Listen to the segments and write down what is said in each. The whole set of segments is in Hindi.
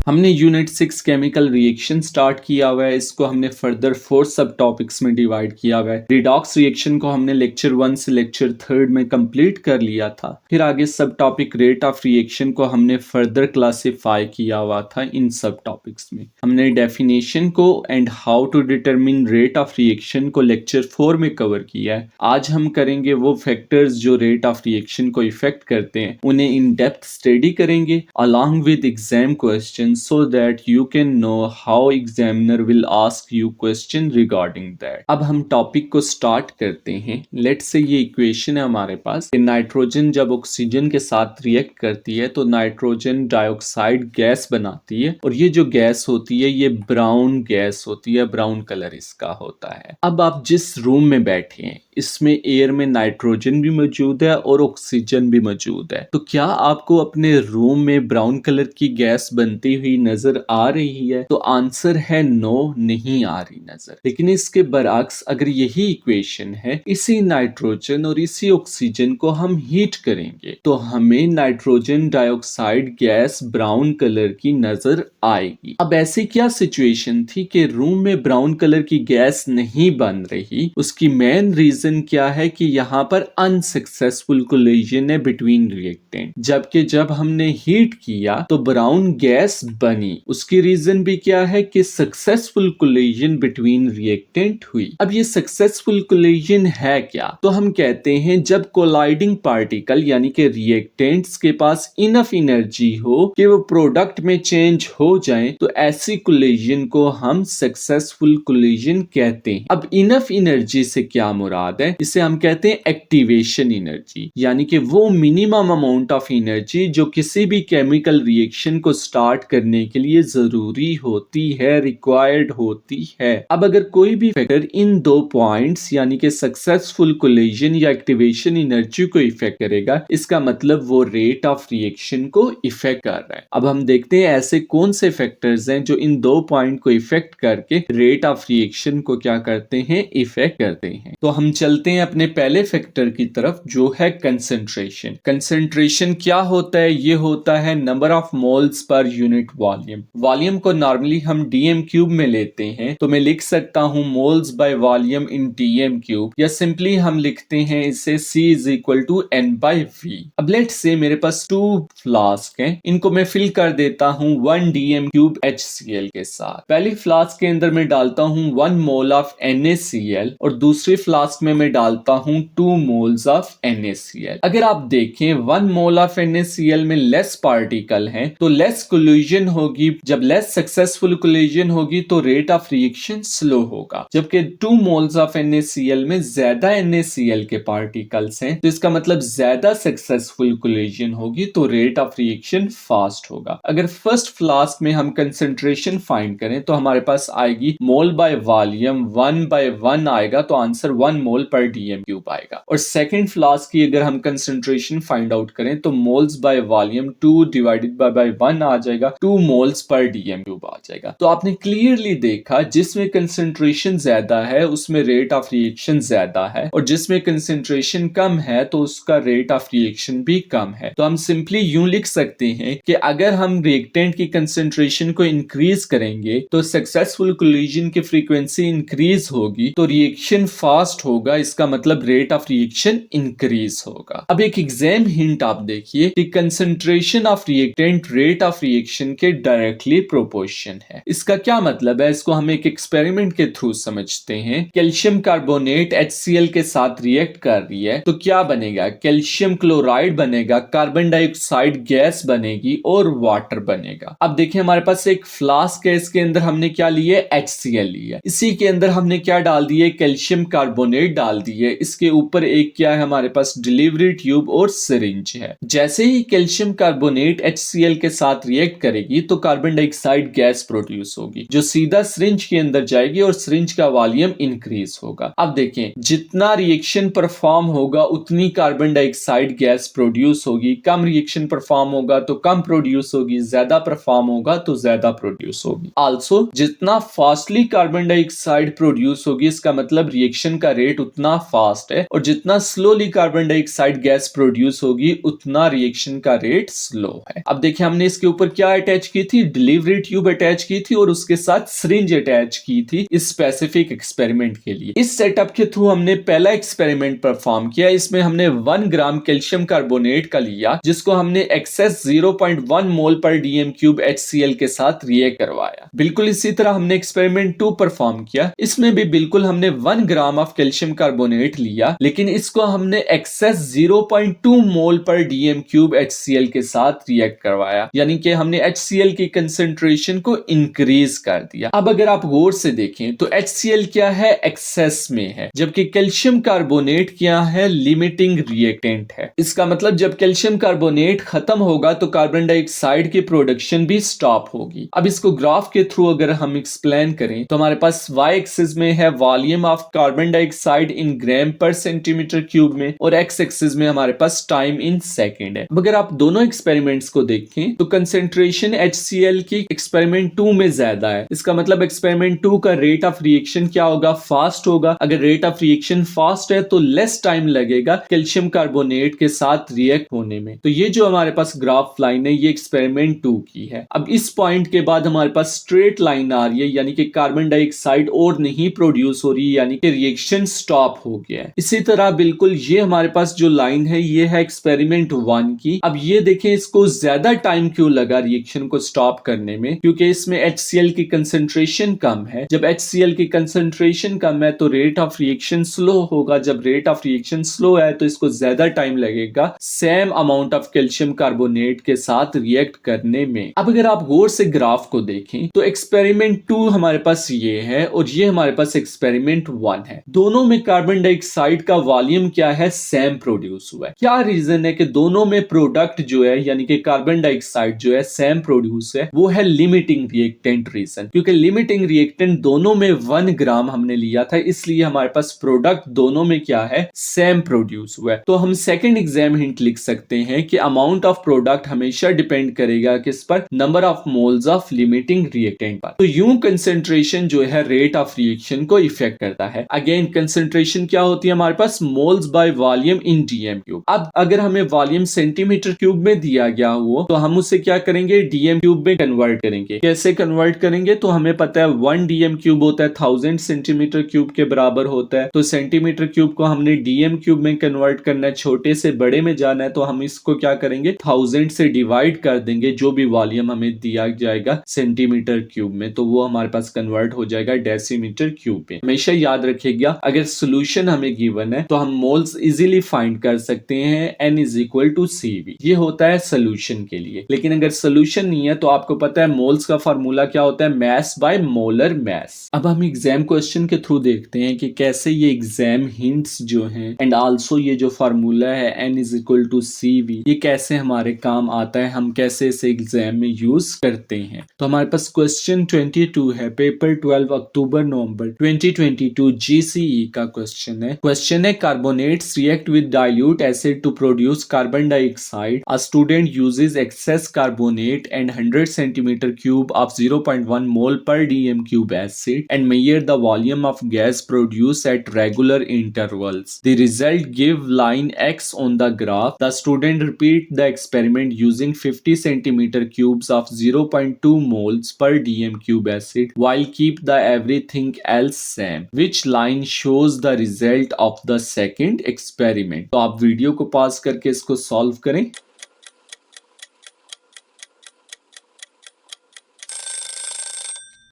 हमने यूनिट 6 केमिकल रिएक्शन स्टार्ट किया हुआ है। इसको हमने फर्दर 4 सब टॉपिक्स में डिवाइड किया हुआ है। रिडॉक्स रिएक्शन को हमने लेक्चर 1 से लेक्चर 3 में कंप्लीट कर लिया था। फिर आगे सब टॉपिक रेट ऑफ रिएक्शन को हमने फर्दर क्लासिफाई किया हुआ था। इन सब टॉपिक्स में हमने डेफिनेशन को and how to determine rate of reaction को लेक्चर 4 में कवर किया है। आज हम करेंगे वो फैक्टर्स जो रेट ऑफ रिएक्शन को इफेक्ट करते हैं, उन्हें इन डेप्थ स्टडी करेंगे along with exam questions so that you can know how examiner will ask you question regarding that। अब हम टॉपिक को स्टार्ट करते हैं। लेट्स से ये इक्वेशन है हमारे पास कि नाइट्रोजन जब ऑक्सीजन के साथ रिएक्ट करती है तो नाइट्रोजन डाइऑक्साइड गैस बनाती है, और ये जो गैस होती है ये ब्राउन गैस होती है, ब्राउन कलर इसका होता है। अब आप जिस रूम में बैठे हैं इसमें एयर में नाइट्रोजन भी मौजूद है और ऑक्सीजन भी मौजूद है, तो क्या आपको अपने रूम में ब्राउन कलर की गैस बनती हुई नजर आ रही है? तो आंसर है नो, नहीं आ रही नजर। लेकिन इसके बरअक्स अगर यही इक्वेशन है, इसी नाइट्रोजन और इसी ऑक्सीजन को हम हीट करेंगे तो हमें nitrogen dioxide gas brown colour की नजर आएगी। अब ऐसी क्या सिचुएशन थी कि रूम में ब्राउन कलर की गैस नहीं बन रही? उसकी मेन रीजन क्या है कि यहाँ पर अनसक्सेसफुल कोलिजन है बिटवीन रिएक्टेंट, जबकि जब हमने हीट किया तो ब्राउन गैस बनी। उसकी रीजन भी क्या है कि सक्सेसफुल कोलिजन बिटवीन रिएक्टेंट हुई। अब ये सक्सेसफुल कोलिजन है क्या? तो हम कहते हैं जब कोलाइडिंग पार्टिकल यानी कि रिएक्टेंट्स के पास इनफ एनर्जी हो कि वो प्रोडक्ट में चेंज हो जाए, तो ऐसी कोलिजन को हम सक्सेसफुल कोलिजन कहते हैं। अब इनफ एनर्जी से क्या मुराद है? इसे हम कहते हैं एक्टिवेशन एनर्जी, यानी कि वो मिनिमम अमाउंट ऑफ एनर्जी जो किसी भी केमिकल रिएक्शन को स्टार्ट करने के लिए जरूरी होती है, रिक्वायर्ड होती है। अब अगर कोई भी फैक्टर इन दो पॉइंट्स यानी कि सक्सेसफुल कोलिजन या एक्टिवेशन एनर्जी को इफेक्ट करेगा, इसका मतलब वो रेट ऑफ रिएक्शन को इफेक्ट कर रहा है। अब हम देखते हैं ऐसे कौन से फैक्टर्स हैं जो इन दो पॉइंट को इफेक्ट करके रेट ऑफ रिएक्शन को क्या करते हैं, इफेक्ट करते हैं। तो हम चलते हैं अपने पहले फैक्टर की तरफ जो है कंसंट्रेशन। कंसंट्रेशन क्या होता है? ये होता है number of moles per unit volume. Volume को नॉर्मली हम डीएम क्यूब में लेते हैं, तो मैं लिख सकता हूं moles by volume in dm cube, या सिंपली हम लिखते हैं इसे C is equal to N by V। अब लेट्स से मेरे पास 2 फ्लास्क हैं, इनको मैं फिल कर देता हूं 1 डीएम क्यूब HCl के साथ। पहली फ्लास्क के अंदर मैं डालता हूं 1 मोल ऑफ NaCl और दूसरी फ्लास्क में मैं डालता हूं 2 मोल्स ऑफ NaCl। अगर आप देखें 1 मोल ऑफ NaCl में लेस पार्टिकल हैं तो लेस कोलिजन होगी। जब लेस सक्सेसफुल कोलिजन होगी तो रेट ऑफ रिएक्शन स्लो होगा, जबकि 2 मोल्स ऑफ NaCl में ज्यादा NaCl के पार्टिकल्स हैं, तो इसका मतलब ज्यादा सक्सेसफुल कोलिजन होगी तो रेट ऑफ रिएक्शन फास्ट होगा। अगर फर्स्ट फ्लास्क में हम कंसंट्रेशन फाइंड करें तो हमारे पास आएगी मोल बाय वॉल्यूम 1/1 आएगा, तो आंसर 1 मोल पर डीएम क्यूब आएगा। और सेकंड फ्लास्क की अगर हम कंसंट्रेशन फाइंड आउट करें तो moles by volume 2 divided by 1 आ जाएगा, 2 मोल्स पर डीएम क्यूब आ जाएगा। तो आपने क्लियरली देखा जिसमें कंसंट्रेशन ज्यादा है उसमें रेट ऑफ रिएक्शन ज्यादा है, और जिसमें कंसंट्रेशन कम है तो उसका रेट ऑफ रिएक्शन भी कम है। तो हम सिंपली यूं लिख सकते हैं कि अगर हम रिएक्टेंट की कंसंट्रेशन को इंक्रीज करेंगे तो सक्सेसफुल कोलिजन की फ्रीक्वेंसी इंक्रीज होगी, तो रिएक्शन फास्ट होगा, इसका मतलब रेट ऑफ रिएक्शन इंक्रीज होगा। अब एक एग्जाम हिंट आप देखिए कि concentration of reactant rate of reaction के डायरेक्टली प्रोपोर्शन है। इसका क्या मतलब है? इसको हम एक एक्सपेरिमेंट के थ्रू समझते हैं। कैल्शियम कार्बोनेट HCl के साथ रिएक्ट कर रही है तो क्या बनेगा? कैल्शियम क्लोराइड बनेगा, कार्बन डाइऑक्साइड गैस बनेगी और वाटर बनेगा। अब देखिए हमारे पास एक फ्लास्क है, इसके अंदर हमने क्या लिया? HCl लिया। इसी के अंदर हमने क्या डाल दिए? कैल्शियम कार्बोनेट डाल दिए। इसके ऊपर एक क्या है हमारे पास? डिलीवरी ट्यूब और सिरिंज है। जैसे ही कैल्शियम कार्बोनेट HCl के साथ रिएक्ट करेगी तो कार्बन डाइऑक्साइड गैस प्रोड्यूस होगी जो सीधा सिरिंज के अंदर जाएगी और सिरिंज का वॉल्यूम इंक्रीज होगा। अब देखें जितना रिएक्शन परफॉर्म होगा उतनी कार्बन डाइऑक्साइड गैस प्रोड्यूस होगी, कम रिएक्शन परफॉर्म होगा तो कम प्रोड्यूस होगी, ज्यादा परफॉर्म होगा तो ज्यादा प्रोड्यूस होगी। आल्सो जितना फास्टली कार्बन डाइऑक्साइड प्रोड्यूस होगी इसका मतलब रिएक्शन का रेट उतना फास्ट है, और जितना slowly carbon dioxide gas produce होगी उतना रिएक्शन का रेट स्लो है। अब देखिए हमने इसके ऊपर क्या अटैच की थी, डिलीवरी ट्यूब अटैच की थी और उसके साथ सिरिंज अटैच की थी इस स्पेसिफिक एक्सपेरिमेंट के लिए। इस सेटअप के थ्रू हमने पहला एक्सपेरिमेंट परफॉर्म किया। इसमें हमने 1 ग्राम कैल्शियम कार्बोनेट का लिया, जिसको हमने access 0.1 mole per dm cube HCl के साथ रिएक्ट करवाया। बिल्कुल इसी तरह हमने एक्सपेरिमेंट 2 परफॉर्म किया। इसमें भी बिल्कुल हमने 1 ग्राम ऑफ कैल्शियम कार्बोनेट लिया, लेकिन इसको हमने एक्सेस 0.2 मोल पर डीएम क्यूब HCl के साथ रिएक्ट करवाया, यानी कि हमने HCl की कंसेंट्रेशन को इंक्रीज कर दिया। अब अगर आप गौर से देखें तो HCl क्या है, एक्सेस में है, जबकि कैल्शियम कार्बोनेट क्या है, लिमिटिंग रिएक्टेंट है। इसका मतलब जब कैल्शियम कार्बोनेट खत्म होगा तो कार्बन डाइऑक्साइड की प्रोडक्शन भी स्टॉप होगी। अब इसको ग्राफ के थ्रू अगर हम एक्सप्लेन करें तो हमारे पास y एक्सिस में है volume of carbon dioxide in gram पर सेंटीमीटर क्यूब में, और x एक्सिस में हमारे पास टाइम इन सेकंड है। अगर आप दोनों एक्सपेरिमेंट्स को देखें तो कंसेंट्रेशन HCl की एक्सपेरिमेंट 2 में ज्यादा है। इसका मतलब एक्सपेरिमेंट 2 का रेट ऑफ रिएक्शन क्या होगा, फास्ट होगा। अगर रेट ऑफ रिएक्शन फास्ट है तो लेस टाइम लगेगा कैल्शियम कार्बोनेट के साथ रिएक्ट होने में। तो ये जो हमारे पास ग्राफ लाइन है ये एक्सपेरिमेंट 2 की है। अब इस पॉइंट के बाद हमारे पास स्ट्रेट लाइन आ रही है, यानी कि कार्बन डाइऑक्साइड और नहीं प्रोड्यूस हो रही है, यानी कि रिएक्शन स्टॉप हो गया है। इसी तरह बिल्कुल ये हमारे पास जो लाइन है ये है एक्सपेरिमेंट 1 की। अब ये देखें इसको ज्यादा टाइम क्यों लगा रिएक्शन को स्टॉप करने में, क्योंकि इसमें HCl की कंसेंट्रेशन कम है। जब HCl की कंसेंट्रेशन कम है तो रेट ऑफ रिएक्शन स्लो होगा। जब रेट ऑफ रिएक्शन स्लो है तो इसको ज्यादा टाइम लगेगा same amount of calcium carbonate के साथ रिएक्ट करने में। अब अगर आप गौर से ग्राफ को देखें तो एक्सपेरिमेंट 2 हमारे पास ये है और ये हमारे पास एक्सपेरिमेंट 1 है। दोनों में कार्बन डाइऑक्साइड का वॉल्यूम क्या है, सेम प्रोड्यूस हुआ है। क्या रीजन है कि दोनों में प्रोडक्ट जो है यानी कि कार्बन डाइऑक्साइड जो है सेम प्रोड्यूस है, वो है लिमिटिंग रिएक्टेंट रीजन। क्योंकि लिमिटिंग रिएक्टेंट दोनों में 1 ग्राम हमने लिया था, इसलिए हमारे पास प्रोडक्ट दोनों में क्या है, सेम प्रोड्यूस हुआ है। तो हम सेकंड एग्जाम हिंट लिख सकते हैं कि अमाउंट ऑफ प्रोडक्ट हमेशा डिपेंड करेगा किस पर, number of moles of limiting reactant पर। तो यूं कंसेंट्रेशन जो है रेट ऑफ रिएक्शन को इफेक्ट करता है। अगेन कंसेंट्रेशन क्या होती है हमारे पास, moles by volume in dm cube. अब अगर हमें वॉल्यूम सेंटीमीटर क्यूब में दिया गया हो तो हम उसे क्या करेंगे, डीएम क्यूब में कन्वर्ट करेंगे। कैसे कन्वर्ट करेंगे, तो हमें पता है 1 डीएम क्यूब होता है 1000 सेंटीमीटर क्यूब के बराबर होता है। तो सेंटीमीटर क्यूब को हमने डीएम क्यूब में कन्वर्ट करना है, छोटे से बड़े में जाना है, तो हम इसको क्या करेंगे, 1000 से डिवाइड कर देंगे जो भी वॉल्यूम हमें दिया जाएगा सेंटीमीटर क्यूब में, तो वो हमारे पास कन्वर्ट हो जाएगा डेसीमीटर क्यूब में। हमेशा याद रखिएगा अगर सोल्यूशन हमें गिवन है तो हम मोल्स इजीली फाइंड कर सकते हैं, N is equal to CV। ये होता है सोल्यूशन के लिए। लेकिन अगर सोल्यूशन नहीं है तो आपको पता है मोल्स का फार्मूला क्या होता है, मैस बाय मोलर मैस। अब हम एग्जाम क्वेश्चन के थ्रू देखते हैं कि कैसे ये एग्जाम हिंट्स जो हैं एंड आल्सो ये जो फार्मूला है N is equal to CV, ये कैसे हमारे काम आता है, हम कैसे इसे एग्जाम में यूज करते हैं। तो हमारे पास क्वेश्चन 22 है, पेपर 12 अक्टूबर नवंबर 2022 GCE का क्वेश्चन है। क्वेश्चन है carbonates react with dilute acid to produce carbon dioxide. A student uses excess carbonate and 100 centimetre cube of 0.1 mole per dm cube acid and measure the volume of gas produced at regular intervals. The result give line X on the graph. The student repeat the experiment using 50 centimeter cubes of 0.2 moles per dm cube acid while keep the everything else same. Which line shows the result of the second experiment? तो आप वीडियो को पॉज करके इसको सॉल्व करें।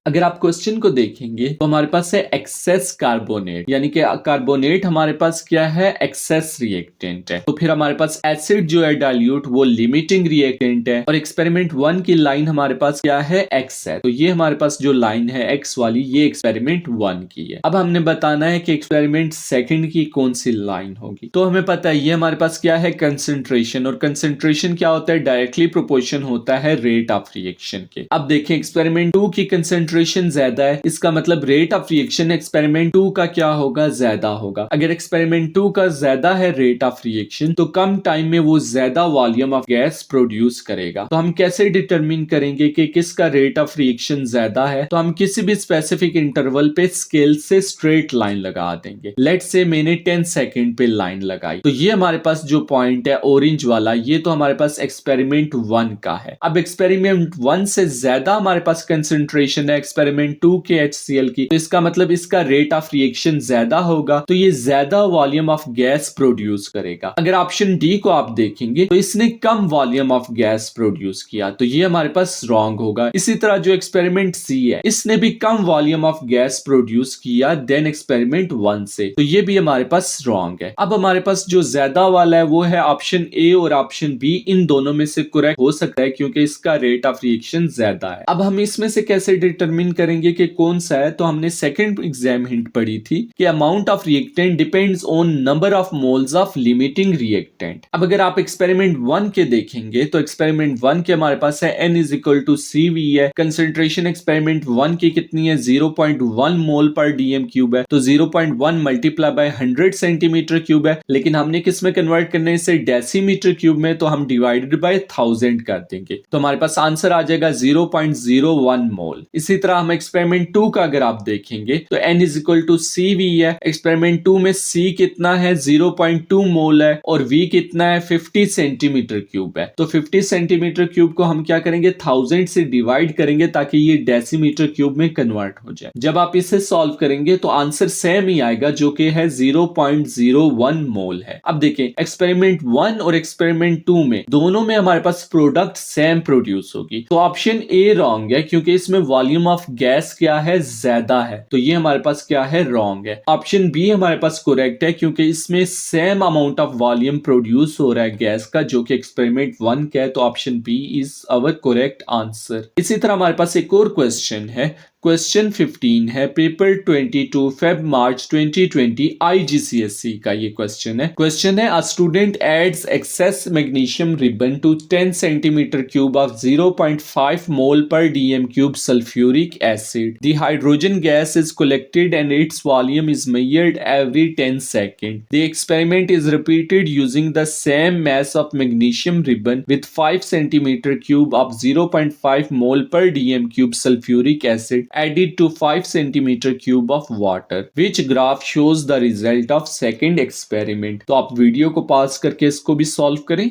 अगर आप क्वेश्चन को देखेंगे तो हमारे पास है एक्सेस कार्बोनेट, यानी कि कार्बोनेट हमारे पास क्या है, एक्सेस रिएक्टेंट है। तो फिर हमारे पास एसिड जो है डाइल्यूट वो लिमिटिंग रिएक्टेंट है, और एक्सपेरिमेंट 1 की लाइन हमारे पास क्या है, एक्स है। तो ये हमारे पास जो लाइन है एक्स वाली, ये एक्सपेरिमेंट 1 की है। अब हमने बताना है कि एक्सपेरिमेंट सेकंड की कौन सी लाइन होगी। तो हमें पता है ये हमारे पास क्या है, कंसेंट्रेशन, और कंसेंट्रेशन क्या होता है, डायरेक्टली प्रोपोर्शन होता है रेट ऑफ रिएक्शन के। अब देखें एक्सपेरिमेंट 2 की कंसेंट्रेशन कंसेंट्रेशन ज्यादा है, इसका मतलब रेट ऑफ रिएक्शन एक्सपेरिमेंट 2 का क्या होगा, ज्यादा होगा। अगर एक्सपेरिमेंट 2 का ज्यादा है रेट ऑफ रिएक्शन, तो कम टाइम में वो ज्यादा वॉल्यूम ऑफ गैस प्रोड्यूस करेगा। तो हम कैसे डिटरमिन करेंगे कि किसका रेट ऑफ रिएक्शन ज्यादा है? तो हम किसी भी स्पेसिफिक इंटरवल पे स्केल से स्ट्रेट लाइन लगा देंगे। लेट्स से मैंने 10 सेकेंड पे लाइन लगाई, तो ये हमारे पास जो पॉइंट है ऑरेंज वाला, ये तो हमारे पास एक्सपेरिमेंट 1 का है। अब एक्सपेरिमेंट 1 से ज्यादा हमारे पास कंसेंट्रेशन है एक्सपेरिमेंट 2 के HCl की, तो इसका मतलब इसका रेट ऑफ रिएक्शन ज्यादा होगा, तो ये ज्यादा वॉल्यूम ऑफ गैस प्रोड्यूस करेगा। अगर ऑप्शन डी को आप देखेंगे तो इसने कम वॉल्यूम ऑफ गैस प्रोड्यूस किया, तो ये हमारे पास रॉन्ग होगा। इसी तरह जो एक्सपेरिमेंट सी है, इसने भी कम वॉल्यूम ऑफ गैस प्रोड्यूस किया देन एक्सपेरिमेंट 1 से, तो ये भी हमारे पास रॉन्ग है। अब हमारे पास जो ज्यादा वाला है वो है ऑप्शन ए और ऑप्शन बी, इन दोनों में से करेक्ट हो सकता है क्योंकि इसका रेट ऑफ रिएक्शन ज्यादा है। अब हम इसमें से कैसे डिटरमिन करेंगे कि कौन सा है? तो हमने सेकंड एग्जाम हिंट पढ़ी थी कि amount of reactant depends on number of moles of limiting reactant. अब अगर आप एक्सपेरिमेंट 1 के देखेंगे तो एक्सपेरिमेंट 1 के हमारे पास है n is equal to CV है। कंसेंट्रेशन एक्सपेरिमेंट 1 की कितनी है? 0.1 मोल पर डीएम क्यूब है, तो 0.1 मल्टीप्लाई बाय 100 सेंटीमीटर क्यूब है। लेकिन हमने किस में कन्वर्ट करने से डेसीमीटर क्यूब में, तो हम डिवाइडेड बाय 1000 कर देंगे, तो हमारे पास आंसर आ जाएगा 0.01 मोल। इसी तरह हम एक्सपेरिमेंट 2 का अगर आप देखेंगे तो n is equal to CV है। एक्सपेरिमेंट 2 में C कितना है? 0.2 मोल है, और V कितना है? 50 सेंटीमीटर क्यूब है। तो 50 सेंटीमीटर क्यूब को हम क्या करेंगे? 1000 से डिवाइड करेंगे ताकि ये डेसीमीटर क्यूब में कन्वर्ट हो जाए। जब आप इसे सॉल्व करेंगे तो आंसर सेम ही आएगा जो कि है 0.01 मोल है। अब देखें एक्सपेरिमेंट 1 और एक्सपेरिमेंट 2 में दोनों में हमारे पास प्रोडक्ट सेम प्रोड्यूस होगी, तो ऑप्शन ए रॉन्ग है क्योंकि इसमें वॉल्यूम ऑफ गैस क्या है? ज्यादा है, तो ये हमारे पास क्या है? रॉन्ग है। ऑप्शन बी हमारे पास करेक्ट है क्योंकि इसमें same amount of volume produce हो रहा है गैस का जो कि एक्सपेरिमेंट 1 का है, तो option B is our correct answer. इसी तरह हमारे पास एक और क्वेश्चन है, क्वेश्चन 15 है, पेपर 22 फेब मार्च 2020 IGCSE का ये क्वेश्चन है a student adds excess magnesium ribbon to 10 centimetre cube of 0.5 mole per dm cube sulphuric acid. The hydrogen gas is collected and its volume is measured every 10 seconds. The experiment is repeated using the same mass of magnesium ribbon with 5 centimeter cube of 0.5 mole per dm cube sulfuric acid added to 5 centimeter cube of water. Which graph shows the result of second experiment? तो आप वीडियो को पॉज करके इसको भी सॉल्व करें।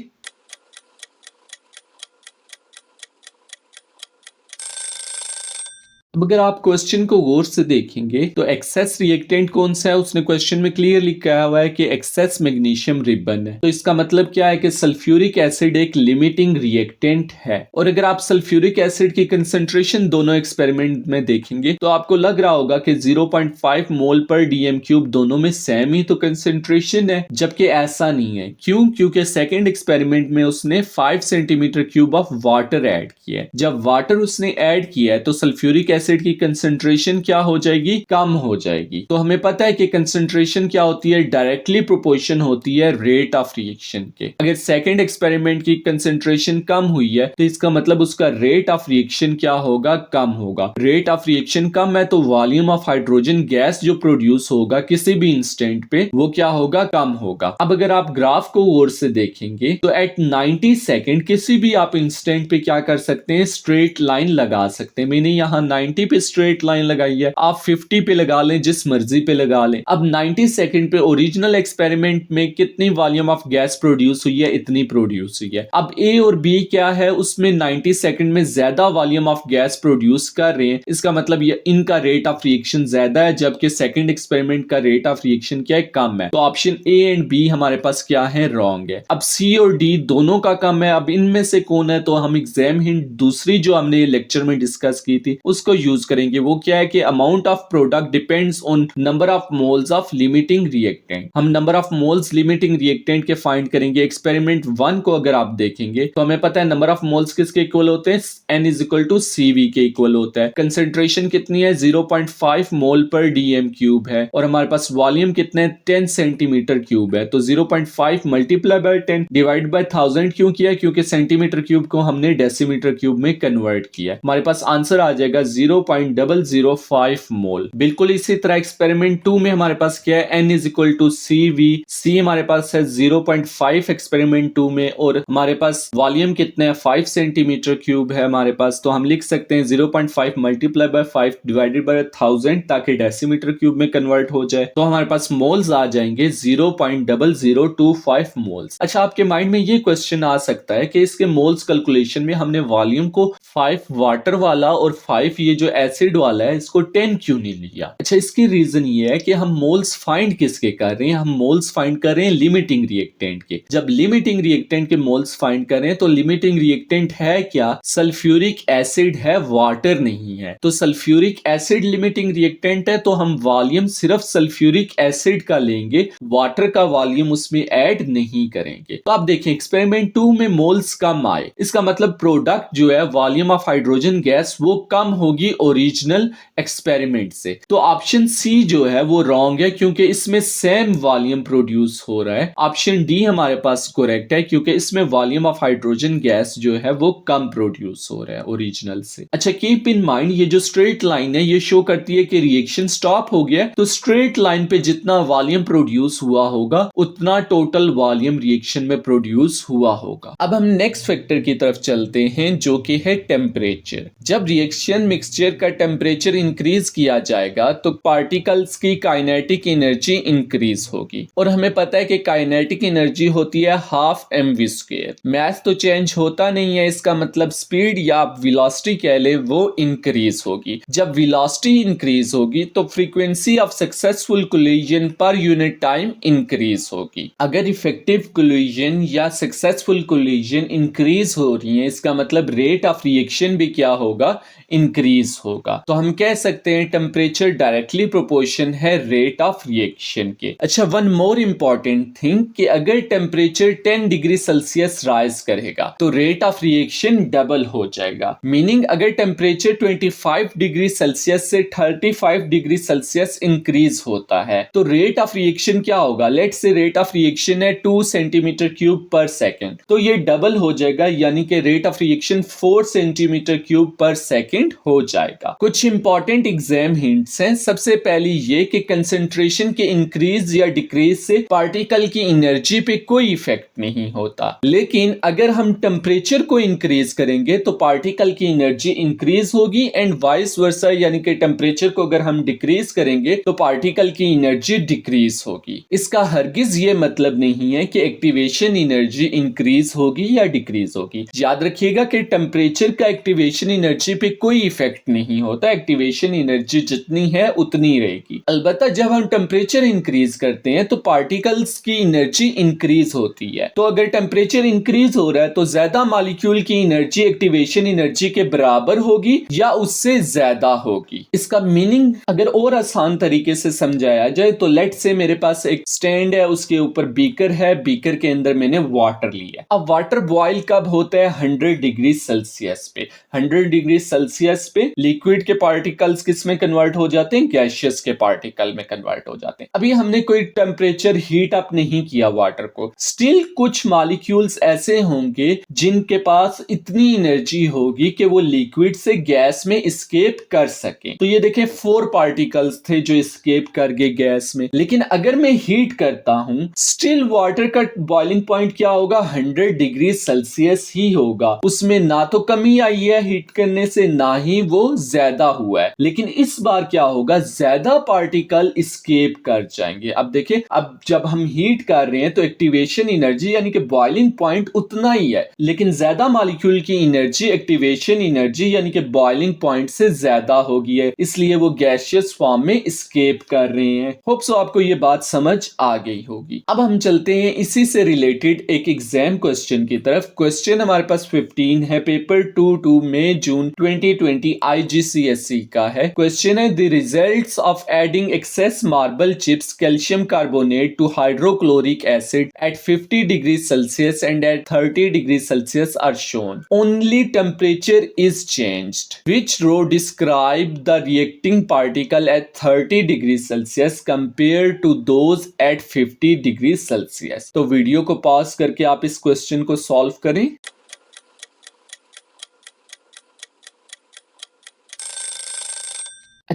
अब अगर आप क्वेश्चन को गौर से देखेंगे तो एक्सेस रिएक्टेंट कौन सा है, उसने क्वेश्चन में क्लियरली कहा हुआ है कि एक्सेस मैग्नीशियम रिबन है। तो इसका मतलब क्या है कि सल्फ्यूरिक एसिड एक लिमिटिंग रिएक्टेंट है। और अगर आप सल्फ्यूरिक एसिड की कंसंट्रेशन दोनों एक्सपेरिमेंट में देखेंगे तो आपको लग रहा होगा कि 0.5 मोल पर डीएम क्यूब दोनों में सेम ही तो कंसंट्रेशन है, जबकि ऐसा नहीं है। क्यों? क्योंकि सेकेंड एक्सपेरिमेंट में उसने 5 centimetre cube of water add किया है। जब वाटर उसने ऐड किया है तो सल्फ्यूरिक एसिड की कंसंट्रेशन क्या हो जाएगी? कम हो जाएगी। तो हमें पता है कि कंसंट्रेशन क्या होती है? डायरेक्टली प्रोपोर्शन होती है रेट ऑफ रिएक्शन के। अगर सेकंड एक्सपेरिमेंट की कंसंट्रेशन कम हुई है तो इसका मतलब उसका रेट ऑफ रिएक्शन क्या होगा? कम होगा। रेट ऑफ रिएक्शन कम है तो वॉल्यूम ऑफ हाइड्रोजन गैस जो प्रोड्यूस होगा किसी भी इंस्टेंट पे वो क्या होगा? कम होगा। अब अगर आप ग्राफ को गौर से देखेंगे तो एट 90 सेकेंड किसी भी आप इंस्टेंट पे क्या कर सकते हैं? स्ट्रेट लाइन लगा सकते हैं। मैंने यहाँ 90 पे स्ट्रेट लाइन लगाई है, आप 50 पे लगा लें, जिस मर्जी पे लगा लें। अब 90 सेकंड पे ओरिजिनल एक्सपेरिमेंट में कितनी वॉल्यूम ऑफ गैस प्रोड्यूस हुई है? इतनी प्रोड्यूस हुई है। अब ए और बी क्या है? उसमें 90 सेकंड में ज्यादा वॉल्यूम ऑफ गैस प्रोड्यूस कर रहे हैं, इसका मतलब ये इनका रेट ऑफ रिएक्शन ज्यादा है, जबकि सेकंड एक्सपेरिमेंट का रेट ऑफ रिएक्शन क्या है? कम है। तो ऑप्शन ए एंड बी हमारे पास क्या है? रॉन्ग है। अब सी और डी दोनों का कम है। अब इनमें से कौन है? तो हम एग्जाम हिंट दूसरी जो हमने लेक्चर में डिस्कस की थी उसको यूज करेंगे। वो क्या है कि amount of product depends on number of moles of limiting reactant. हम number of moles limiting reactant के फाइंड करेंगे। एक्सपेरिमेंट 1 को अगर आप देखेंगे तो हमें पता है नंबर ऑफ मोल्स किसके इक्वल होते हैं? n is equal to CV के इक्वल होता है। कंसेंट्रेशन कितनी है? 0.5 मोल पर डीएम क्यूब है, और हमारे पास वॉल्यूम कितने हैं? 10 सेंटीमीटर क्यूब है। तो 0.5 मल्टीप्लाई बाय 10 डिवाइड बाय 1000 क्यों किया? क्योंकि सेंटीमीटर क्यूब को हमने डेसीमीटर क्यूब में कन्वर्ट किया। हमारे पास आंसर आ जाएगा 0 0.005 मोल। बिल्कुल इसी तरह एक्सपेरिमेंट 2 में हमारे पास क्या है, n is equal to CV, C हमारे पास है 0.5 एक्सपेरिमेंट 2 में, और हमारे पास वॉल्यूम कितने हैं 5 सेंटीमीटर क्यूब है हमारे पास। तो हम लिख सकते हैं 0.5 मल्टीप्लाई बाय 5 डिवाइडेड बाय 1000 ताकि डेसीमीटर क्यूब में कन्वर्ट हो जाए। तो हमारे पास मोल्स आ जाएंगे 0.0025 मोल्स। अच्छा, आपके माइंड में ये क्वेश्चन आ सकता है कि इसके मोल्स कैलकुलेशन में हमने वॉल्यूम को 5 वाटर वाला और 5 ये जो एसिड वाला है इसको 10 क्यों नहीं लिया। अच्छा, इसकी रीजन ये है कि हम मोल्स फाइंड किसके कर रहे हैं, हम मोल्स फाइंड कर रहे हैं लिमिटिंग रिएक्टेंट के। जब लिमिटिंग रिएक्टेंट के मोल्स फाइंड करें तो लिमिटिंग रिएक्टेंट है क्या, सल्फ्यूरिक एसिड है, वाटर नहीं है। तो सल्फ्यूरिक एसिड लिमिटिंग रिएक्टेंट है, तो हम वॉल्यूम सिर्फ सल्फ्यूरिक एसिड का लेंगे, वाटर का वॉल्यूम उसमें ऐड नहीं करेंगे। तो आप देखें एक्सपेरिमेंट 2 में मोल्स कम आए, इसका मतलब प्रोडक्ट जो है वॉल्यूम ऑफ हाइड्रोजन गैस वो कम होगी ओरिजिनल एक्सपेरिमेंट से। तो ऑप्शन सी जो है वो रॉन्ग है क्योंकि इसमें सेम वॉल्यूम प्रोड्यूस हो रहा है। ऑप्शन डी हमारे पास करेक्ट है क्योंकि इसमें वॉल्यूम ऑफ हाइड्रोजन गैस जो है वो कम प्रोड्यूस हो रहा है ओरिजिनल से। अच्छा, कीप इन माइंड ये जो स्ट्रेट लाइन है ये शो करती है कि रिएक्शन स्टॉप हो गया, तो स्ट्रेट लाइन पे जितना वॉल्यूम प्रोड्यूस हुआ होगा उतना टोटल वॉल्यूम रिएक्शन में प्रोड्यूस हुआ होगा। अब हम नेक्स्ट फैक्टर की तरफ चलते हैं जो कि है टेम्परेचर। जब रिएक्शन मिक्सचर का टेम्परेचर इंक्रीज किया जाएगा तो पार्टिकल्स की काइनेटिक एनर्जी इंक्रीज होगी, और हमें पता है कि काइनेटिक एनर्जी होती है हाफ mv²। मैथ तो चेंज होता नहीं है, इसका मतलब स्पीड या वेलोसिटी कह ले वो इंक्रीज होगी। जब वेलोसिटी इंक्रीज होगी तो frequency of successful collision per unit time increase होगी। अगर इफेक्टिव कोलिजन या सक्सेसफुल कोलिजन इंक्रीज हो रही है इसका मतलब रेट ऑफ रिएक्शन भी क्या होगा, इंक्रीज होगा। तो हम कह सकते हैं टेम्परेचर डायरेक्टली प्रोपोर्शन है रेट ऑफ रिएक्शन के। अच्छा, वन मोर इंपॉर्टेंट थिंग कि अगर टेम्परेचर 10 डिग्री सेल्सियस राइज करेगा तो रेट ऑफ रिएक्शन डबल हो जाएगा। मीनिंग अगर टेम्परेचर 25 डिग्री सेल्सियस से 35 डिग्री सेल्सियस इंक्रीज होता है तो रेट ऑफ रिएक्शन क्या होगा, let's say rate of reaction है 2 सेंटीमीटर क्यूब पर सेकेंड, तो ये डबल हो जाएगा यानी कि rate of reaction 4 centimetre cube पर सेकेंड हो जाएगा। कुछ इंपॉर्टेंट एग्जाम हिंट्स हैं। सबसे पहली ये कि कंसंट्रेशन के इंक्रीज या डिक्रीज से पार्टिकल की एनर्जी पे कोई इफेक्ट नहीं होता, लेकिन अगर हम टेम्परेचर को इंक्रीज करेंगे तो पार्टिकल की एनर्जी इंक्रीज होगी एंड वाइस वर्सा, यानी कि टेम्परेचर को अगर हम डिक्रीज करेंगे तो पार्टिकल की एनर्जी डिक्रीज होगी। इसका हरगिज ये मतलब नहीं है कि एक्टिवेशन एनर्जी इंक्रीज होगी या डिक्रीज होगी। याद रखिएगा कि टेम्परेचर का एक्टिवेशन एनर्जी पे कोई इफेक्ट नहीं होता, एक्टिवेशन एनर्जी जितनी है उतनी रहेगी। अलबत्ता जब हम टेम्परेचर इंक्रीज करते हैं तो पार्टिकल्स की एनर्जी इंक्रीज होती है। तो अगर टेम्परेचर इंक्रीज हो रहा है तो ज्यादा मॉलिक्यूल की एनर्जी एक्टिवेशन एनर्जी के बराबर होगी या उससे ज्यादा होगी। इसका मीनिंग अगर और आसान तरीके से समझाया जाए तो लेट से मेरे पास एक स्टैंड है, उसके ऊपर बीकर है, बीकर के अंदर मैंने वाटर लिया। अब वाटर बॉयल कब होता है, 100 डिग्री सेल्सियस पे। 100 डिग्री सेल्सियस पे लिक्विड के पार्टिकल्स किस में कन्वर्ट हो जाते हैं, गैसियस के पार्टिकल में कन्वर्ट हो जाते हैं। अभी हमने कोई टेम्परेचर हीट अप नहीं किया वाटर को, स्टिल कुछ मॉलिक्यूल्स ऐसे होंगे जिनके पास इतनी एनर्जी होगी कि वो लिक्विड से गैस में एस्केप कर सके। तो ये देखें 4 पार्टिकल्स थे जो एस्केप कर गए गैस में, लेकिन अगर मैं हीट करता हूं स्टिल वाटर का बॉइलिंग पॉइंट क्या होगा, 100 डिग्री सेल्सियस ही होगा। उसमें ना तो कमी आई है हीट करने से ना ही वो ज्यादा हुआ है, लेकिन इस बार क्या होगा, ज्यादा पार्टिकल एस्केप कर जाएंगे। अब देखिए, अब जब हम हीट कर रहे हैं तो एक्टिवेशन एनर्जी यानी कि बॉइलिंग पॉइंट उतना ही है, लेकिन ज्यादा मॉलिक्यूल की एनर्जी एक्टिवेशन एनर्जी यानी कि बॉइलिंग पॉइंट से ज्यादा होगी है, इसलिए वो गैसियस फॉर्म में एस्केप कर रहे हैं। होप सो आपको ये बात समझ आ गई होगी। अब हम चलते हैं इसी से रिलेटेड एक एग्जाम क्वेश्चन की तरफ। क्वेश्चन हमारे पास 15 है, पेपर 2 मई जून 2020 IGCSE का है। क्वेश्चन है the results of adding excess marble chips calcium carbonate to hydrochloric acid at 50 degree Celsius and at 30 degree Celsius are shown. Only temperature is changed. Which row describe the reacting particle at 30 degree Celsius compared to those at 50 degree Celsius. तो वीडियो को पॉज करके आप इस क्वेश्चन को सॉल्व करें।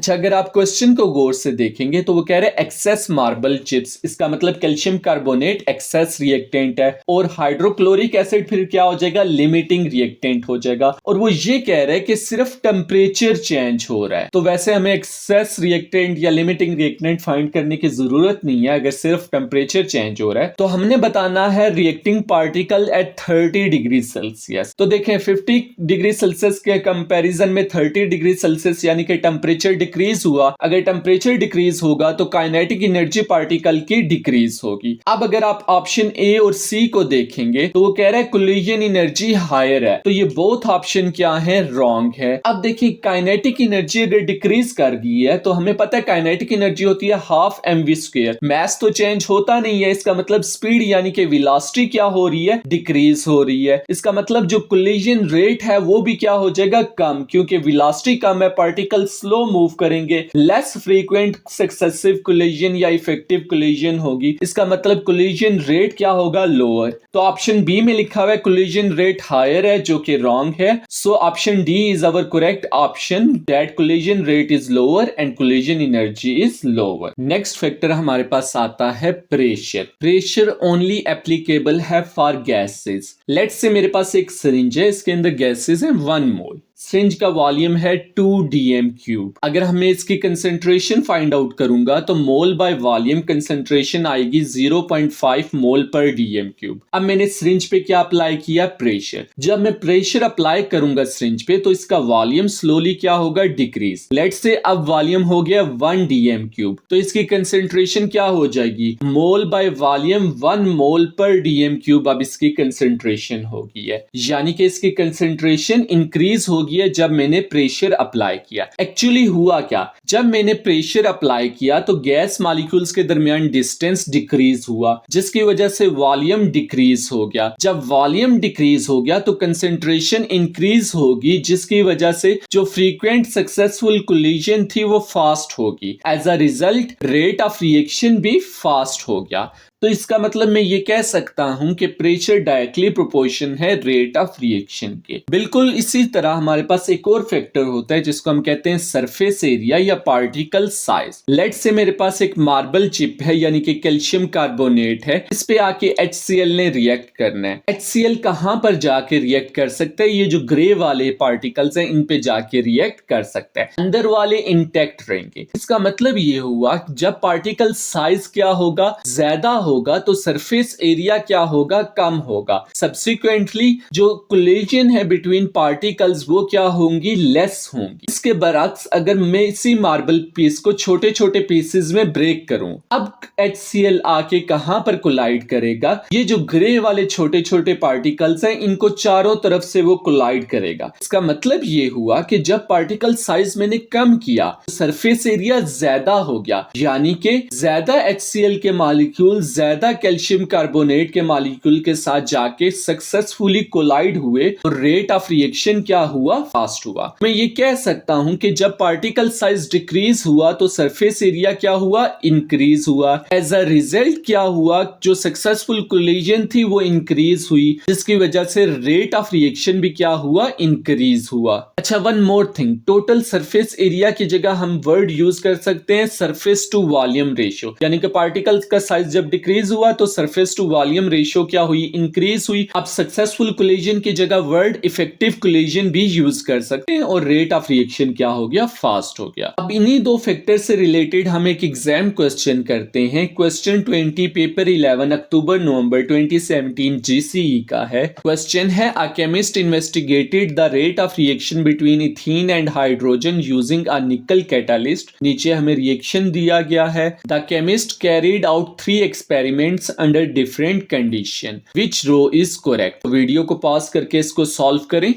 अच्छा, अगर आप क्वेश्चन को गौर से देखेंगे तो वो कह रहे हैं एक्सेस मार्बल चिप्स, इसका मतलब कैल्शियम कार्बोनेट एक्सेस रिएक्टेंट है, और हाइड्रोक्लोरिक एसिड फिर क्या हो जाएगा, लिमिटिंग रिएक्टेंट हो जाएगा। और वो ये कह रहे हैं कि सिर्फ टेम्परेचर चेंज हो रहा है, तो वैसे हमें एक्सेस रिएक्टेंट या लिमिटिंग रिएक्टेंट फाइंड करने की जरूरत नहीं है। अगर सिर्फ टेम्परेचर चेंज हो रहा है तो हमने बताना है reacting particle at 30 degree Celsius. तो देखें 50 डिग्री सेल्सियस के कंपैरिजन में 30 डिग्री सेल्सियस यानी कि टेम्परेचर डिक्रीज हुआ। अगर टेम्परेचर डिक्रीज होगा तो काइनेटिक एनर्जी पार्टिकल की डिक्रीज होगी। अब अगर आप ऑप्शन ए और सी को देखेंगे तो वो कह रहा है कोलिजन एनर्जी हायर है, तो ये बोथ ऑप्शन क्या है, रॉन्ग है। अब देखिए काइनेटिक एनर्जी अगर डिक्रीज कर गई है तो हमें पता है काइनेटिक एनर्जी होती है हाफ mv²। मैस तो चेंज होता नहीं है, इसका मतलब स्पीड यानी कि वेलोसिटी क्या हो रही है, डिक्रीज हो रही है। इसका मतलब जो कोलिजन रेट है वो भी क्या हो जाएगा, कम, क्योंकि वेलोसिटी कम है, पार्टिकल स्लो मूव करेंगे, लेस फ्रीक्वेंट सक्सेसिव कोलिजन या इफेक्टिव कोलिजन होगी। इसका मतलब कोलिजन रेट क्या होगा, लोअर। तो ऑप्शन बी में लिखा हुआ है कोलिजन रेट हायर है, जो कि रॉन्ग है। So option D is our correct option, that collision rate is lower and collision energy is lower. Next factor हमारे पास आता है प्रेशर। प्रेशर ओनली एप्लीकेबल है फॉर गैसेस। लेट्स से मेरे पास एक सिरिंज है, इसके अंदर गैसेस हैं 1 मोल। सिरिंज का वॉल्यूम है 2 dm³। अगर हमें इसकी कंसेंट्रेशन फाइंड आउट करूंगा तो मोल बाय वॉल्यूम कंसेंट्रेशन आएगी 0.5 मोल पर dm³। अब मैंने सिरिंज पे क्या अप्लाई किया, प्रेशर। जब मैं प्रेशर अप्लाई करूंगा सिरिंज पे तो इसका वॉल्यूम स्लोली क्या होगा, डिक्रीज। लेट्स से अब वॉल्यूम हो गया 1 dm³, तो इसकी कंसेंट्रेशन क्या हो जाएगी, मोल बाय वॉल्यूम 1 मोल पर dm³। अब इसकी कंसेंट्रेशन होगी है, यानी कि इसकी कंसेंट्रेशन इंक्रीज होगी है जब मैंने प्रेशर अप्लाई किया। एक्चुअली हुआ क्या, जब मैंने प्रेशर अप्लाई किया तो गैस मॉलिक्यूल्स के दरमियान डिस्टेंस डिक्रीज हुआ, जिसकी वजह से वॉल्यूम डिक्रीज हो गया। जब वॉल्यूम डिक्रीज हो गया तो कंसेंट्रेशन इंक्रीज होगी, जिसकी वजह से जो फ्रीक्वेंट सक्सेसफुल कोलिजन थी वो फास्ट होगी। As a result rate of reaction भी फास्ट हो गया। तो इसका मतलब मैं ये कह सकता हूं कि प्रेशर डायरेक्टली प्रोपोर्शन है रेट ऑफ रिएक्शन के। बिल्कुल इसी तरह हमारे पास एक और फैक्टर होता है जिसको हम कहते हैं सरफेस एरिया या पार्टिकल साइज। लेट्स से मेरे पास एक मार्बल चिप है यानी कि कैल्शियम कार्बोनेट है, इस पे आके HCl ने रिएक्ट करना है। HCl कहां पर जाके रिएक्ट कर सकता है, ये जो ग्रे वाले पार्टिकल्स हैं इन पे जाके रिएक्ट कर सकता है, अंदर वाले इंटैक्ट रहेंगे। इसका मतलब ये हुआ जब पार्टिकल साइज क्या होगा, ज्यादा होगा तो सरफेस एरिया क्या होगा, कम होगा। सब्सिक्वेंटली जो कोलिजन है बिटवीन पार्टिकल्स वो क्या होंगी, लेस होंगी। इसके बरक्स अगर मैं इसी मार्बल पीस को छोटे छोटे पीसेस में ब्रेक करूं, अब HCl आके कहां पर कोलाइड करेगा, ये जो ग्रे वाले छोटे छोटे पार्टिकल्स हैं इनको चारों तरफ से वो कोलाइड करेगा। इसका मतलब ये हुआ कि जब पार्टिकल साइज मैंने कम किया तो सरफेस एरिया ज्यादा हो गया, यानी कि ज्यादा HCl के मॉलिक्यूल ज्यादा कैल्शियम कार्बोनेट के मॉलिक्यूल के साथ जाके सक्सेसफुली कोलाइड हुए और रेट ऑफ रिएक्शन क्या हुआ, फास्ट हुआ। मैं ये कह सकता हूं कि जब पार्टिकल साइज डिक्रीज हुआ तो सरफेस एरिया क्या हुआ, इंक्रीज हुआ। एज अ रिजल्ट क्या हुआ, जो सक्सेसफुल कोलिजन थी वो इंक्रीज हुई, जिसकी वजह से रेट ऑफ रिएक्शन भी क्या हुआ, इंक्रीज हुआ। अच्छा, one more thing, total surface area की जगह हम वर्ड यूज कर सकते हैं सरफेस टू वॉल्यूम रेशियो, यानी कि पार्टिकल्स का साइज जब डिक्रीज हुआ तो सरफेस टू वॉल्यूम रेशियो क्या हुई, इंक्रीज हुई। अब सक्सेसफुल कोलिजन की जगह वर्ड इफेक्टिव कोलिजन भी यूज कर सकते हैं और रेट ऑफ रिएक्शन क्या हो गया, फास्ट हो गया। अब इन्हीं दो फैक्टर से रिलेटेड हम एक एग्जाम क्वेश्चन करते हैं। क्वेश्चन 20 पेपर 11 अक्टूबर नवंबर 2017 GCE का है। क्वेश्चन है, a chemist investigated the rate of reaction between ethene and hydrogen using a निकल कैटालिस्ट। नीचे हमें रिएक्शन दिया गया है। The chemist carried out 3 experiments under different condition. Which row is correct? Video को पॉज करके इसको सॉल्व करें।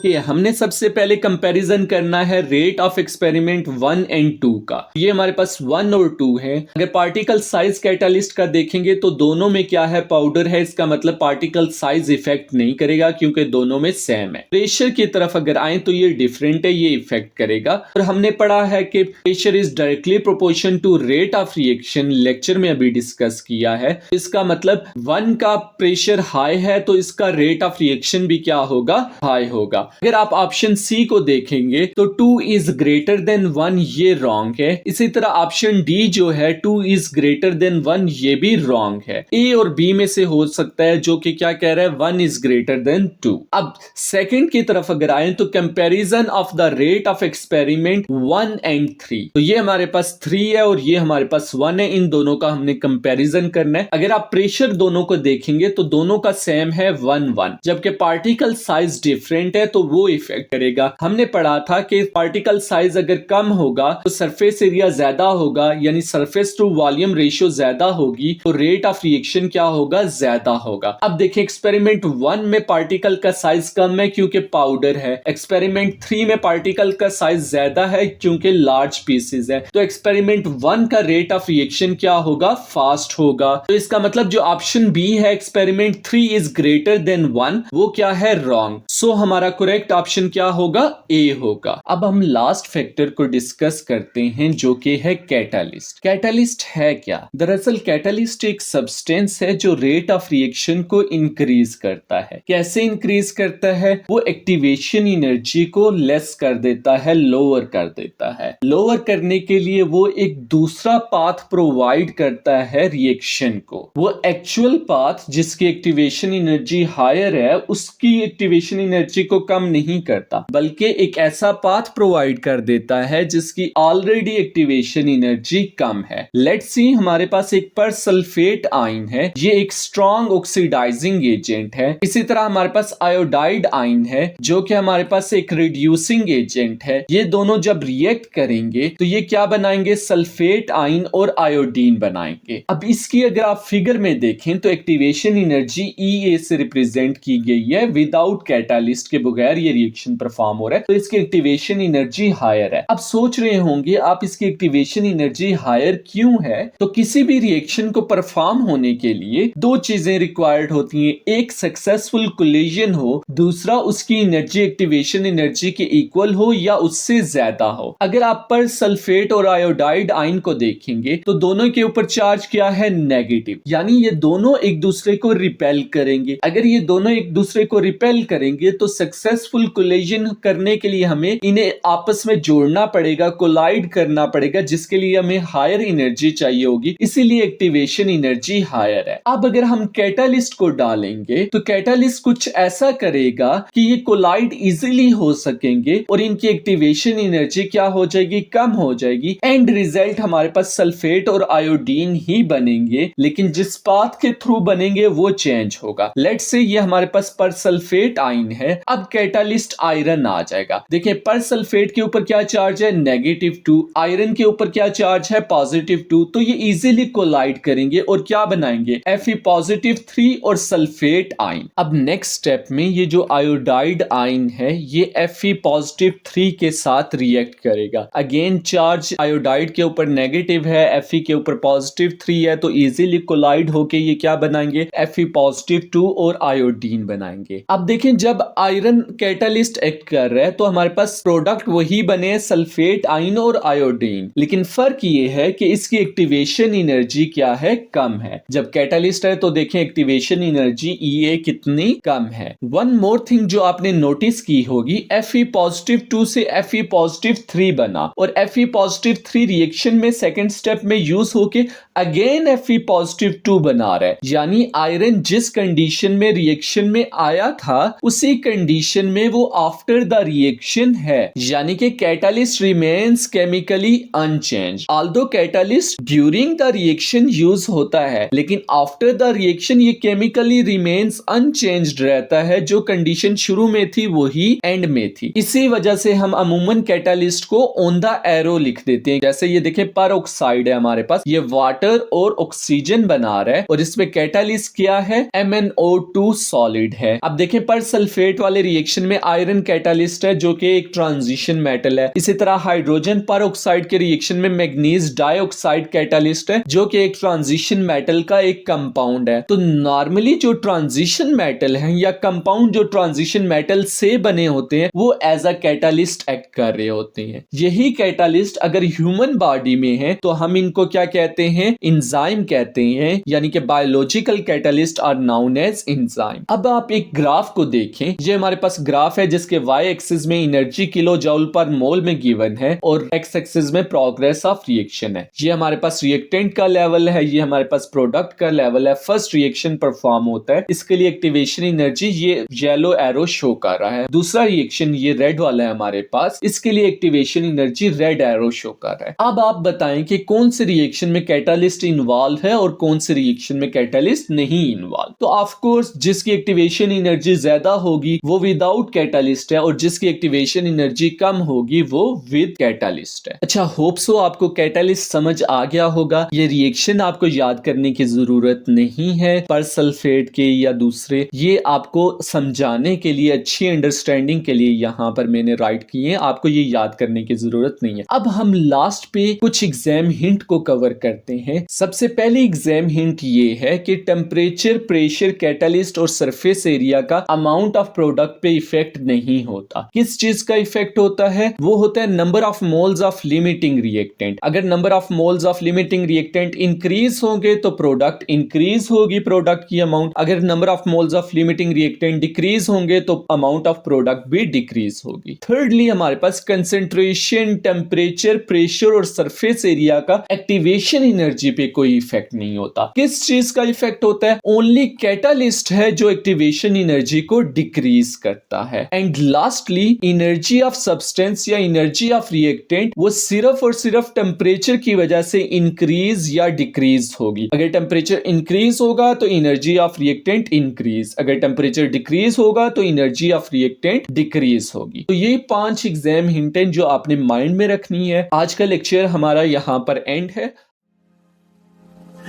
कि हमने सबसे पहले कंपैरिजन करना है रेट ऑफ एक्सपेरिमेंट 1 एंड 2 का। ये हमारे पास 1 और 2 है। अगर पार्टिकल साइज कैटालिस्ट का देखेंगे तो दोनों में क्या है, पाउडर है, इसका मतलब पार्टिकल साइज इफेक्ट नहीं करेगा क्योंकि दोनों में सेम है। प्रेशर की तरफ अगर आए तो ये डिफरेंट है, ये इफेक्ट करेगा। और हमने पढ़ा है कि pressure is directly proportion to rate of reaction, lecture में अभी डिस्कस किया है। इसका मतलब 1 का प्रेशर हाई है तो इसका रेट ऑफ रिएक्शन भी क्या होगा, हाई होगा। अगर आप ऑप्शन सी को देखेंगे तो 2 इज ग्रेटर देन 1, ये रॉन्ग है। इसी तरह ऑप्शन डी जो है 2 इज ग्रेटर देन 1, ये भी रॉन्ग है। ए और बी में से हो सकता है जो कि क्या कह रहा है, 1 इज ग्रेटर देन 2। अब सेकंड की तरफ अगर आए तो comparison of the rate of experiment 1 and 3, तो ये हमारे पास 3 है और ये हमारे पास 1 है। इन दोनों का हमने कंपैरिजन करना है। अगर आप प्रेशर दोनों को देखेंगे तो दोनों का सेम है 1 जबकि पार्टिकल साइज डिफरेंट है तो वो इफेक्ट करेगा। हमने पढ़ा था कि पार्टिकल साइज अगर कम होगा तो सरफेस एरिया ज्यादा होगा, यानी सरफेस टू वॉल्यूम रेशियो ज्यादा होगी तो रेट ऑफ रिएक्शन क्या होगा, ज्यादा होगा। अब देखिए एक्सपेरिमेंट 1 में पार्टिकल का साइज कम है क्योंकि पाउडर है। एक्सपेरिमेंट 3 में पार्टिकल का साइज ज्यादा है क्योंकि लार्ज पीसेस है। तो एक्सपेरिमेंट 1 का रेट ऑफ रिएक्शन क्या होगा, फास्ट होगा। तो इसका मतलब जो ऑप्शन बी है एक्सपेरिमेंट 3 इज ग्रेटर देन 1, वो क्या है, रॉन्ग। सो हमारा करेक्ट ऑप्शन क्या होगा, ए होगा। अब हम लास्ट फैक्टर को डिस्कस करते हैं जो कि है कैटालिस्ट। कैटालिस्ट है क्या? दरअसल कैटालिस्ट एक सब्सटेंस है जो रेट ऑफ रिएक्शन को इंक्रीज करता है। कैसे इंक्रीज करता है? वो एक्टिवेशन एनर्जी को लेस कर देता है, लोअर कर देता है। लोअर करने के लिए वो एक दूसरा पाथ प्रोवाइड करता है रिएक्शन को। वो एक्चुअल पाथ जिसकी एक्टिवेशन एनर्जी हायर है उसकी एक्टिवेशन एनर्जी को कम नहीं करता, बल्कि एक ऐसा पाथ प्रोवाइड कर देता है जिसकी ऑलरेडी एक्टिवेशन एनर्जी कम है। लेट्स सी हमारे पास एक परसल्फेट आयन है, ये एक स्ट्रॉन्ग ऑक्सीडाइजिंग एजेंट है। इसी तरह हमारे पास आयोडाइड आयन है जो कि हमारे पास एक रिड्यूसिंग एजेंट है। ये दोनों जब रिएक्ट करेंगे तो ये क्या बनाएंगे, सल्फेट आयन और आयोडीन बनाएंगे। अब इसकी अगर आप फिगर में देखें तो एक्टिवेशन एनर्जी EA से रिप्रेजेंट की गई है। विदाउट कैटालिस्ट के बगैर ये रिएक्शन परफॉर्म हो रहा है तो इसकी एक्टिवेशन एनर्जी हायर है। अब सोच रहे होंगे आप इसकी एक्टिवेशन एनर्जी हायर क्यों है? तो किसी भी रिएक्शन को परफॉर्म होने के लिए दो चीजें रिक्वायर्ड होती हैं, एक सक्सेसफुल कोलिजन हो, दूसरा उसकी एनर्जी एक्टिवेशन एनर्जी के इक्वल हो या उससे ज्यादा हो। अगर आप पर सल्फेट और आयोडाइड आयन को देखेंगे तो दोनों के ऊपर चार्ज क्या है, नेगेटिव, यानी ये दोनों एक दूसरे को रिपेल करेंगे। अगर ये दोनों एक दूसरे को रिपेल करेंगे तो सक्सेसफुल कोलिजन करने के लिए हमें इन्हें आपस में जोड़ना पड़ेगा, कोलाइड करना पड़ेगा, जिसके लिए हमें हायर एनर्जी चाहिए होगी, इसीलिए एक्टिवेशन एनर्जी हायर है। अब अगर हम कैटालिस्ट को डालेंगे तो कैटालिस्ट कुछ ऐसा करेगा कि ये कोलाइड इजीली हो सकेंगे और इनकी एक्टिवेशन एनर्जी क्या हो जाएगी, कम हो जाएगी। एंड रिजल्ट हमारे पास सल्फेट और आयोडीन ही बनेंगे, लेकिन जिस पाथ के थ्रू बनेंगे वो चेंज होगा। लेट्स से ये हमारे पास परसल्फेट आयन है, अब कैटालिस्ट आयरन आ जाएगा। देखिए परसल्फेट के ऊपर क्या चार्ज है, -2, आयरन के ऊपर क्या चार्ज है, +2, तो ये इजीली कोलाइड करेंगे और क्या बनाएंगे, Fe+3 और सल्फेट आयन। अब नेक्स्ट स्टेप में ये जो आयोडाइड आयन है ये Fe+3 के साथ रिएक्ट करेगा। अगेन चार्ज आयोडाइड के ऊपर नेगेटिव है, Fe के ऊपर +3 है, तो इजीली कोलाइड होके ये क्या बनाएंगे, Fe+2 और आयोडीन बनाएंगे। अब देखें जब आयरन कैटालिस्ट एक्ट कर रहा है तो हमारे पास प्रोडक्ट वही बने, सल्फेट आयन और आयोडीन, लेकिन फर्क ये है कि इसकी एक्टिवेशन एनर्जी क्या है, कम है। जब कैटालिस्ट है तो देखें एक्टिवेशन एनर्जी EA कितनी कम है। वन मोर थिंग जो आपने नोटिस की होगी, Fe+2 से Fe+3 बना और Fe+3 रिएक्शन में सेकेंड स्टेप में यूज होके अगेन Fe+2 बना रहा है, यानी आयरन जिस कंडीशन में रिएक्शन में आया था उसी कंडीशन में वो आफ्टर द रिएक्शन है, यानी कि catalyst remains chemically unchange. Although catalyst during the reaction use होता है, लेकिन आफ्टर द रिएक्शन ये केमिकली रिमेन्स अनचेंज्ड रहता है। जो कंडीशन शुरू में थी वही एंड में थी। इसी वजह से हम अमूमन कैटालिस्ट को ऑन द एरो लिख देते हैं। जैसे ये देखें पर ऑक्साइड है हमारे पास, ये वाटर और ऑक्सीजन बना रहा है और इसमें कैटालिस्ट क्या है, MnO2 सॉलिड है। अब देखें पर सल्फेट वाले रिएक्शन रिएक्शन में आयरन कैटालिस्ट है जो कि एक ट्रांजिशन मेटल है। इसी तरह हाइड्रोजन पर ऑक्साइड के रिएक्शन में मैग्नीज डाइऑक्साइड कैटालिस्ट है जो कि एक ट्रांजिशन मेटल का एक कंपाउंड है। तो नॉर्मली जो ट्रांजिशन मेटल है या कंपाउंड जो ट्रांजिशन मेटल से बने होते हैं वो एज अ कैटालिस्ट एक्ट कर रहे होते हैं। यही कैटालिस्ट अगर ह्यूमन बॉडी में है तो हम इनको क्या कहते हैं, एंजाइम कहते हैं, यानी कि biological catalyst are known as enzyme. अब आप एक ग्राफ को देखें, ये हमारे पास ग्राफ है जिसके वाई एक्सिस में एनर्जी किलो जूल पर मोल में गिवन है और एक्स एक्सिस में प्रोग्रेस ऑफ रिएक्शन है। ये हमारे पास रिएक्टेंट का लेवल है, ये हमारे पास प्रोडक्ट का लेवल है। फर्स्ट रिएक्शन परफॉर्म होता है, इसके लिए एक्टिवेशन एनर्जी ये येलो एरो शो कर रहा है। दूसरा रिएक्शन ये रेड वाला है हमारे पास, इसके लिए activation energy red arrow show कर रहा है। अब आप बताएं कि कौन से रिएक्शन में कैटालिस्ट इन्वॉल्व है और कौन से रिएक्शन में कैटालिस्ट नहीं इन्वॉल्व। तो ऑफ कोर्स जिसकी एक्टिवेशन एनर्जी ज्यादा होगी वो विदाउट कैटालिस्ट है और जिसकी एक्टिवेशन एनर्जी कम होगी वो विद कैटालिस्ट है। अच्छा, होप सो आपको कैटालिस्ट समझ आ गया होगा। ये रिएक्शन आपको याद करने की जरूरत नहीं है परसल्फेट के या दूसरे, ये आपको समझाने के लिए, अच्छी अंडरस्टैंडिंग के लिए यहाँ पर मैंने राइट किए हैं, आपको ये याद करने की जरूरत नहीं है। अब हम लास्ट पे कुछ एग्जाम हिंट को कवर करते हैं। सबसे पहले एग्जाम हिंट ये है कि टेम्परेचर, प्रेशर, कैटालिस्ट और सरफेस एरिया का अमाउंट ऑफ प्रोडक्ट पे इफेक्ट नहीं होता। किस चीज का इफेक्ट होता है? वो होता है number of moles of limiting reactant. अगर number of moles of limiting reactant increase होंगे तो प्रोडक्ट इंक्रीज होगी, प्रोडक्ट की अमाउंट। अगर number of moles of limiting reactant decrease होंगे तो अमाउंट ऑफ प्रोडक्ट भी डिक्रीज होगी। थर्डली हमारे पास कंसेंट्रेशन, टेम्परेचर, प्रेशर और सरफेस एरिया का एक्टिवेशन एनर्जी पे कोई इफेक्ट नहीं होता। किस चीज का इफेक्ट होता है? ओनली कैटालिस्ट है जो एक्टिवेशन एनर्जी को डिक्रीज करता है। And lastly energy of substance या एनर्जी ऑफ रिएक्टेंट वो सिर्फ और सिर्फ टेम्परेचर की वजह से इंक्रीज या डिक्रीज होगी। अगर टेम्परेचर इंक्रीज होगा तो एनर्जी ऑफ रिएक्टेंट इंक्रीज, अगर टेम्परेचर डिक्रीज होगा तो एनर्जी ऑफ रिएक्टेंट डिक्रीज होगी। तो ये 5 एग्जाम हिंट हैं जो आपने माइंड में रखनी है। आज का लेक्चर हमारा यहाँ पर एंड है।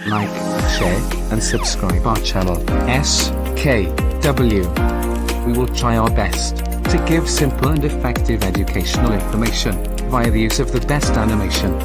Like, share, and subscribe our channel SKW. We will try our best to give simple and effective educational information via the use of the best animation.